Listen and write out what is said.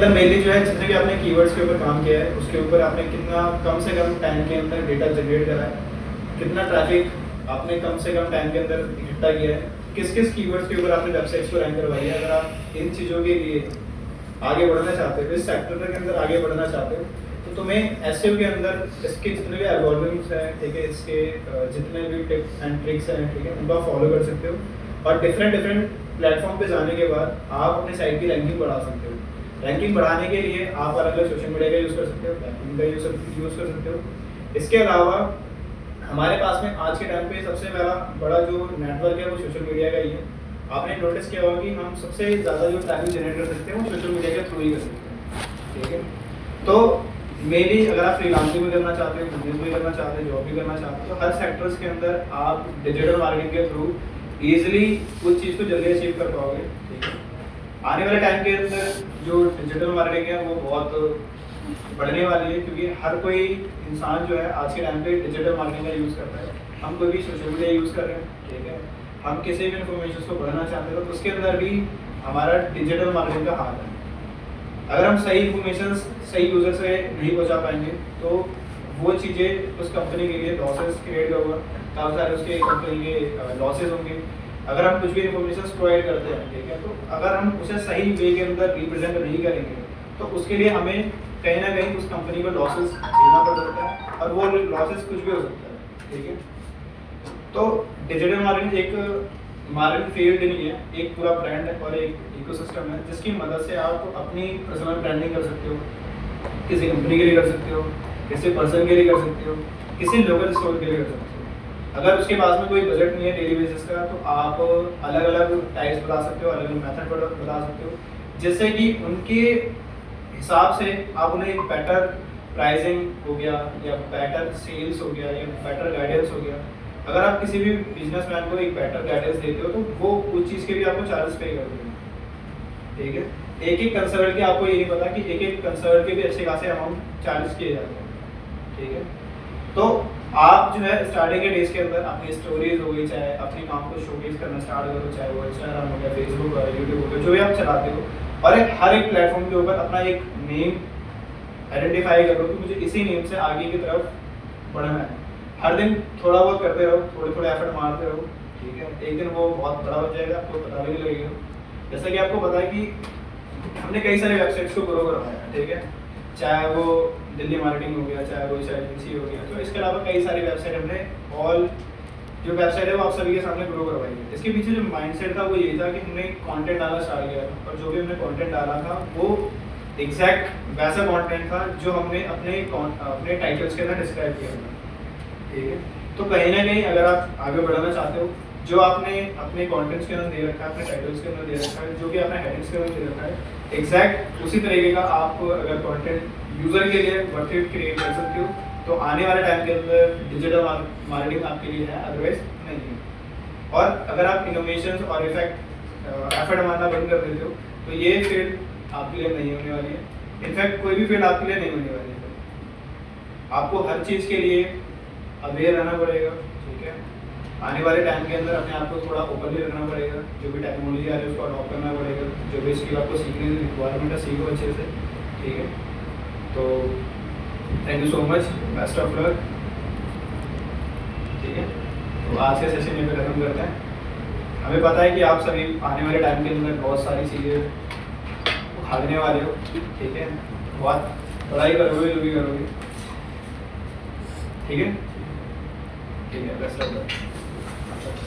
Mainly जो है जितने भी आपने कीवर्ड्स के ऊपर काम किया है उसके ऊपर आपने कितना कम से कम टाइम के अंदर डेटा जनरेट करा है, कितना ट्रैफिक आपने कम से कम टाइम के अंदर इकट्ठा किया है, किस किस कीवर्ड्स के ऊपर आपने वेबसाइट्स को रैंक करवाई है। अगर आप इन चीज़ों के लिए आगे बढ़ना चाहते हो, इस सेक्टर के अंदर आगे बढ़ना चाहते हो, तो तुम्हें एसईओ के अंदर इसके जितने भी एल्गोरिथम्स हैं, ठीक है, इसके जितने भी टिप्स एंड ट्रिक्स हैं, ठीक है, उनको आप फॉलो कर सकते हो और डिफरेंट प्लेटफॉर्म पे जाने के बाद आप अपने साइट की रैंकिंग बढ़ा सकते हो। रैंकिंग बढ़ाने के लिए आप अलग अलग सोशल मीडिया का यूज़ कर सकते हो, बैकिंग का यूज़ कर सकते हो। इसके अलावा हमारे पास में आज के टाइम पे सबसे बड़ा जो नेटवर्क है वो सोशल मीडिया का ही है। आपने नोटिस किया होगा कि हम सबसे ज़्यादा जो ट्रैफिक जनरेट कर सकते हैं वो सोशल मीडिया के थ्रू ही कर सकते हैं, ठीक है। तो मेनली अगर आप फ्रीलांसिंग भी करना चाहते हो, बिजनेस भी करना चाहते हो, जॉब भी करना चाहते हो, तो हर सेक्टर्स के अंदर आप डिजिटल मार्केटिंग के थ्रू ईजिली उस चीज़ को जल्दी अचीव कर पाओगे, ठीक है। आने वाले टाइम के अंदर जो डिजिटल मार्केटिंग है वो बहुत बढ़ने वाली है, क्योंकि हर कोई इंसान जो है आज के टाइम पे डिजिटल मार्केटिंग का यूज़ करता है। हम कोई भी सोशल मीडिया यूज़ कर रहे हैं, ठीक है, हम किसी भी इन्फॉर्मेशन को बढ़ाना चाहते हो तो उसके अंदर भी हमारा डिजिटल मार्केटिंग का हाथ है। अगर हम सही इन्फॉर्मेशन सही यूज़र से नहीं पहुंचा पाएंगे तो वो चीज़ें उस कंपनी के लिए लॉसेस क्रिएट होगा, काफ़ी सारे उसके कंपनी के लॉसेस होंगे। अगर हम कुछ भी इन्फॉर्मेशन प्रोवाइड करते हैं, ठीक है, तो अगर हम उसे सही वे के अंदर रिप्रेजेंट नहीं करेंगे तो उसके लिए हमें कहीं ना कहीं उस कंपनी को लॉसेस झेलना पड़ सकता है और वो लॉसेस कुछ भी हो सकता है, ठीक है। तो डिजिटल मार्केटिंग एक मार्केटिंग फील्ड नहीं है, एक पूरा ब्रांड है और एक इकोसिस्टम है जिसकी मदद से आप अपनी पर्सनल ब्रांडिंग कर सकते हो, किसी कंपनी के लिए कर सकते हो, किसी पर्सन के लिए कर सकते हो, किसी लोकल स्टोर के लिए कर सकते हो। अगर उसके पास में कोई बजट नहीं है डेली बेसिस का तो आप अलग अलग टाइप्स बता सकते हो, अलग अलग मेथड बता सकते हो, जिससे कि उनके हिसाब से आप उन्हें एक बेटर प्राइसिंग हो गया या बेटर सेल्स हो गया या बेटर गाइडेंस हो गया। अगर आप किसी भी बिजनेसमैन को एक बेटर गाइडेंस देते हो तो वो उस चीज़ के भी आपको चार्जेस पे कर देंगे, ठीक है। एक एक कंसल्ट के आपको ये नहीं पता कि एक एक कंसल्ट के भी अच्छे खासे अमाउंट चार्जेस किए जाते हैं, ठीक है। तो आप जो है स्टार्टिंग के डेज के अंदर अपनी स्टोरीज हो गई, चाहे अपने काम को शोकेस करना स्टार्ट करो, चाहे वो इंस्टाग्राम हो गया, फेसबुक हो गया, यूट्यूब हो गया, जो भी आप चलाते हो, और हर एक प्लेटफॉर्म के ऊपर अपना एक नेम आइडेंटिफाई करो कि मुझे इसी नेम से आगे की तरफ बढ़ना है। हर दिन थोड़ा बहुत करते रहो, थोड़े थोड़े एफर्ट मारते रहो, ठीक है। एक दिन वो बहुत बड़ा बन जाएगा, आपको पता भी नहीं लगेगा। जैसा कि आपको पता है कि हमने कई सारे वेबसाइट्स को ग्रो करवाया है, ठीक है, चाहे वो दिल्ली मार्केटिंग हो गया, चाहे वो एजेंसी हो गया, तो इसके अलावा कई सारी वेबसाइट हमने ऑल जो वेबसाइट है वो आप सभी के सामने ग्रो करवाई है। इसके पीछे जो माइंडसेट था वो ये था कि हमने कंटेंट डालना स्टार्ट किया था और जो भी हमने कंटेंट डाला था वो एग्जैक्ट वैसा कंटेंट था जो हमने अपने टाइटल्स के अंदर डिस्क्राइब किया था, ठीक है। तो कहीं ना कहीं अगर आप आगे बढ़ाना चाहते हो, जो आपने अपने कंटेंट्स के अंदर दे रखा है, अपने टाइटल्स के अंदर दे रखा है, जो भी आपने हेडिंग्स के अंदर दे रखा है, एग्जैक्ट उसी तरीके का आप अगर कंटेंट यूजर के लिए वर्थ इट क्रिएट कर सकते हो तो आने वाले टाइम के अंदर डिजिटल मार्केटिंग आपके लिए है, अदरवाइज नहीं है। और अगर आप इनोवेशन और एफर्ट मारना बंद कर देते हो तो ये फील्ड आपके लिए नहीं होने वाली है। इनफैक्ट कोई भी फील्ड आपके लिए नहीं होने वाली है। आपको हर चीज़ के लिए अवेयर रहना पड़ेगा, ठीक है। आने वाले टाइम के अंदर अपने आप को थोड़ा ओपनली रखना पड़ेगा, जो भी टेक्नोलॉजी आ रही है उसको अडॉप्ट करना पड़ेगा, जो भी स्किल आपको सीखने की रिक्वायरमेंट है सीखो अच्छे से, ठीक है। तो thank you so much, best of luck, ठीक है। तो आज के सेशन में खत्म करते हैं। हमें पता है कि आप सभी आने वाले टाइम के अंदर बहुत सारी चीज़ें उखाड़ने वाले हो, ठीक है, बहुत पढ़ाई करोगे, जो भी करोगे, ठीक है, ठीक है, बेस्ट ऑफ लक।